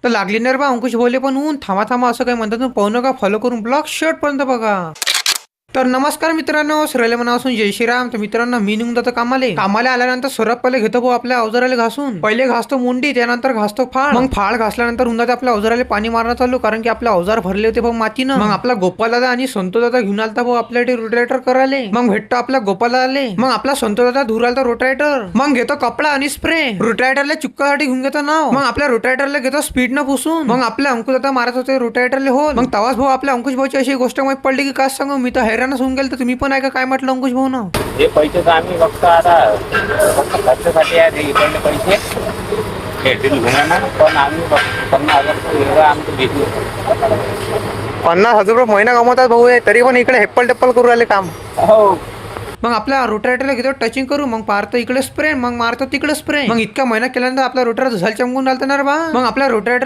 तर लागली नाही रे बा अंकुश बोले पण ऊन थांबा थांबा असं काही म्हणतात पाहू नका फॉलो करून ब्लॉग शर्ट पर्यंत बघा. तर नमस्कार मित्रांनो, श्रेले मनापासून जय श्रीराम. तर मित्रांनो मी निघून जातो कामाला आल्यानंतर सर्वात पहिले घेतो भाऊ आपल्या अवजाराला घासून. पहिले घासतो मुंडी, त्यानंतर घासतो फाळ. मग फाळ घासल्यानंतर उन्हात आपल्या अवजाराला पाणी मारणं चालू, कारण की आपल्या अवजार भरले होते भाऊ मातीनं. मग आपला गोपाल दादा आणि संतो दादा घेऊन आलता भाऊ आपल्यासाठी रोटायटर करायला. मग भेटतो आपला गोपाल दादाले. मग आपला संतो दादा धुर आलता रोटायटर. मग घेतो कपडा आणि स्प्रे. रोटायटरला चिक्कासाठी घेऊन घेतो नाव. मग आपल्या रोटायटरला घेतो स्पीड न पुसून. मग आपल्या अंकुश दादा मारत होते रोटायटरले हो. मग तवाच भाऊ आपल्या अंकुश भाऊची अशी गोष्ट माहित पडली की काय सांगू, मी तर हैराणच होऊन गेलो. तर तुम्ही पण ऐका काय म्हटलं अंकुश भाऊ ना. हे पैसे तर आम्ही बघतो आता खर्चासाठी आहे इकडले पैसे भेटतील घेणार पण आम्ही 50,000 आमचं बिझनेस 50,000 रुपये महिना कमवतात भाऊ हे, तरी पण इकडे हेप्पल टेप्पल करू राहिले काम. हो. मग आपल्या रोटायटरला घेतो टचिंग करू, मग पारतो इकडे स्प्रे, मग मारतो तिकडे स्प्रे. मग इतका महिना केल्यानंतर आपला रोटायटर झाल चमकून राहतं ना रे बा. मग आपल्या रोटायटर